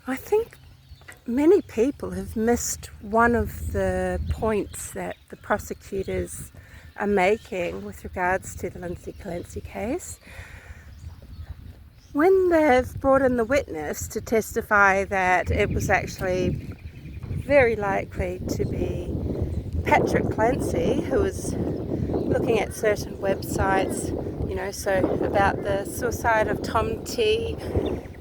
I think many people have missed one of the points that the prosecutors are making with regards to the Lindsay Clancy case. When they've brought in the witness to testify that it was actually very likely to be Patrick Clancy, who was looking at certain websites, so about the suicide of Tom T,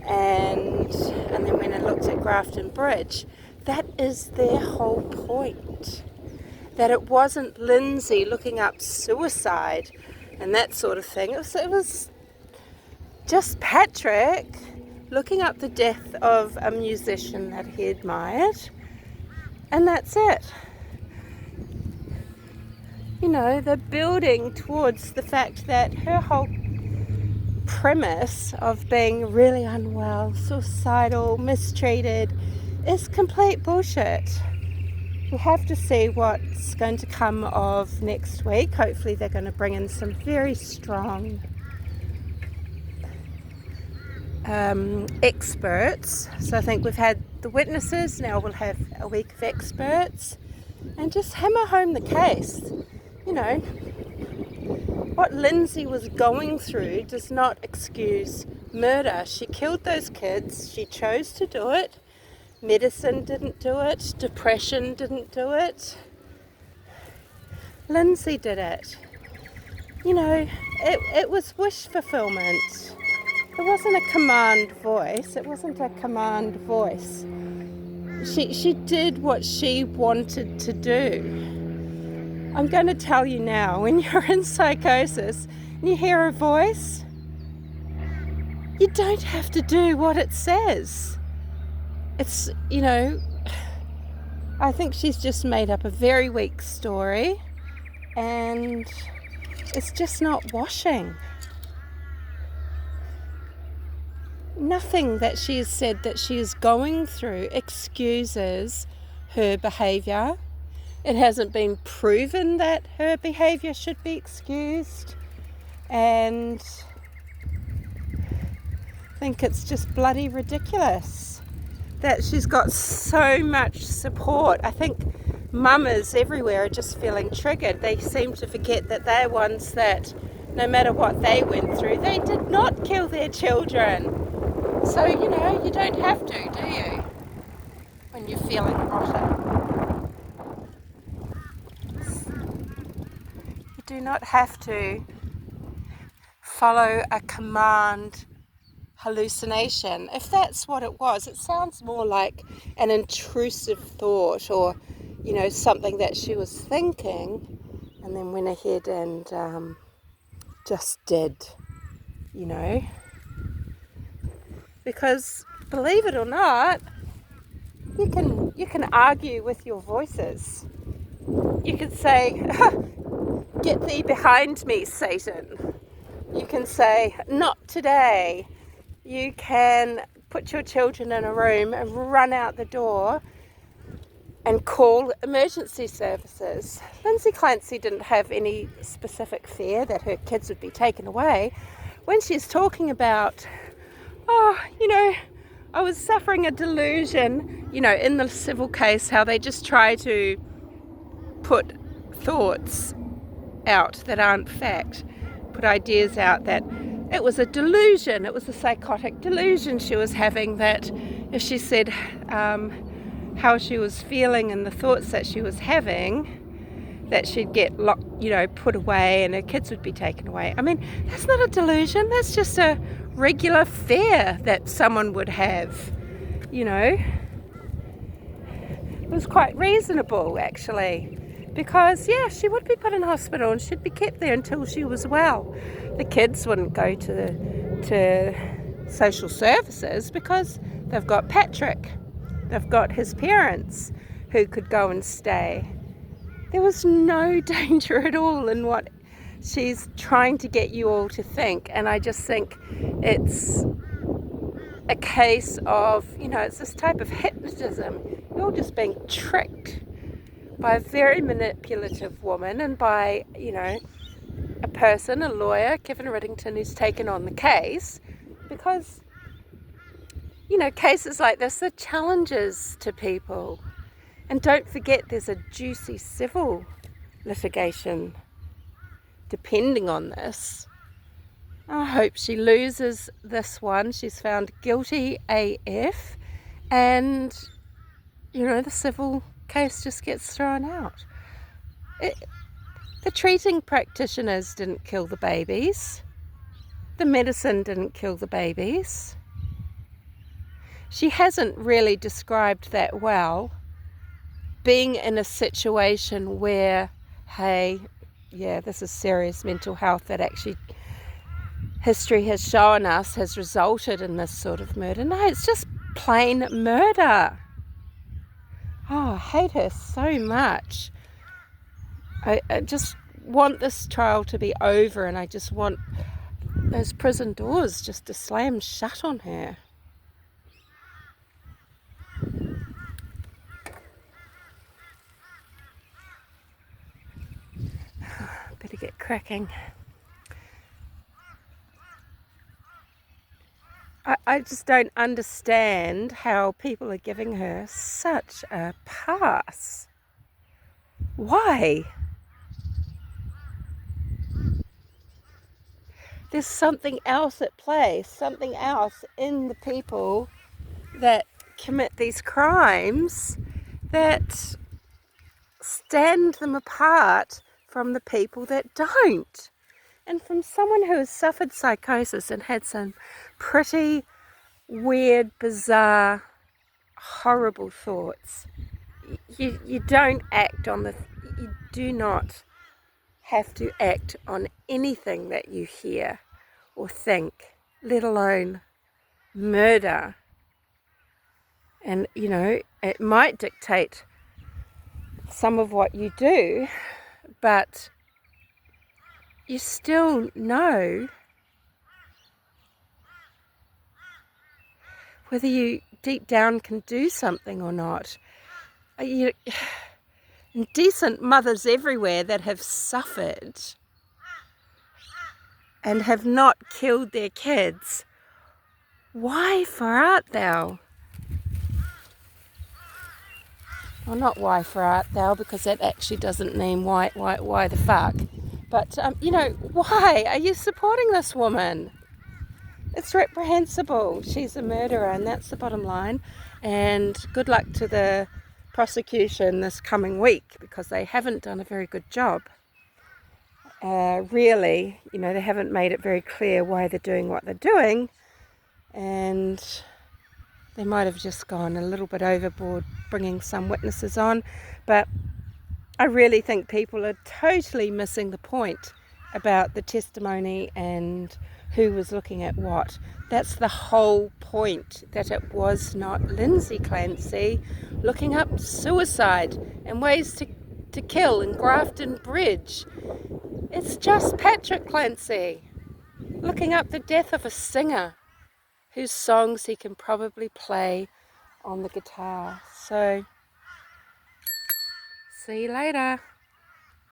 and then when it looked at Grafton Bridge, that is their whole point. That it wasn't Lindsay looking up suicide and that sort of thing. It was just Patrick looking up the death of a musician that he admired, and that's it. They're building towards the fact that her whole premise of being really unwell, suicidal, mistreated is complete bullshit. We have to see what's going to come of next week. Hopefully they're going to bring in some very strong experts. So I think we've had the witnesses, now we'll have a week of experts, and just hammer home the case. What Lindsay was going through does not excuse murder. She killed those kids. She chose to do it. Medicine didn't do it. Depression didn't do it. Lindsay did it. It was wish fulfillment. It wasn't a command voice. She did what she wanted to do. I'm going to tell you now, when you're in psychosis and you hear a voice, you don't have to do what it says. It's, I think she's just made up a very weak story, and it's just not washing. Nothing that she has said that she is going through excuses her behaviour. It hasn't been proven that her behaviour should be excused, and I think it's just bloody ridiculous that she's got so much support. I think mamas everywhere are just feeling triggered. They seem to forget that they're ones that, no matter what they went through, they did not kill their children. So, you don't have to, do you? When you're feeling rotten. You do not have to follow a command hallucination. If that's what it was, it sounds more like an intrusive thought, or, something that she was thinking and then went ahead and just did, Because, believe it or not, you can argue with your voices. You can say, "Get thee behind me, Satan." You can say, "Not today." You can put your children in a room and run out the door and call emergency services. Lindsay Clancy didn't have any specific fear that her kids would be taken away. When she's talking about, I was suffering a delusion, in the civil case, how they just try to put thoughts out that aren't fact, put ideas out that it was a delusion, it was a psychotic delusion she was having, that if she said how she was feeling and the thoughts that she was having, that she'd get put away and her kids would be taken away. I mean, that's not a delusion, that's just a regular fear that someone would have, It was quite reasonable, actually, because, she would be put in hospital and she'd be kept there until she was well. The kids wouldn't go to social services because they've got Patrick. They've got his parents who could go and stay. There was no danger at all in what she's trying to get you all to think. And I just think it's a case of, it's this type of hypnotism. You're all just being tricked by a very manipulative woman and by, a person, a lawyer, Kevin Riddington, who's taken on the case, because you know, cases like this are challenges to people. And don't forget there's a juicy civil litigation depending on this. I hope she loses this one. She's found guilty AF, and you know, the civil case just gets thrown out. The treating practitioners didn't kill the babies. The medicine didn't kill the babies. She hasn't really described that well, being in a situation where, hey, yeah, this is serious mental health that actually history has shown us has resulted in this sort of murder. No, it's just plain murder. Oh, I hate her so much. I just want this trial to be over, and I just want those prison doors just to slam shut on her. Better get cracking. I just don't understand how people are giving her such a pass. Why? There's something else at play, something else in the people that commit these crimes that stand them apart from the people that don't. And from someone who has suffered psychosis and had some pretty weird, bizarre, horrible thoughts, you don't act on you do not have to act on anything that you hear or think, let alone murder. And you know, it might dictate some of what you do, but you still know whether you deep down can do something or not. Decent mothers everywhere that have suffered and have not killed their kids, why for art thou? Well, not why for art thou, because that actually doesn't mean why the fuck. But, you know, why are you supporting this woman? It's reprehensible. She's a murderer, and that's the bottom line. And good luck to the prosecution this coming week, because they haven't done a very good job. Really, you know, they haven't made it very clear why they're doing what they're doing, and they might have just gone a little bit overboard bringing some witnesses on. But I really think people are totally missing the point about the testimony and who was looking at what. That's the whole point, that it was not Lindsay Clancy looking up suicide and ways to kill in Grafton Bridge. It's just Patrick Clancy looking up the death of a singer whose songs he can probably play on the guitar. So, see you later.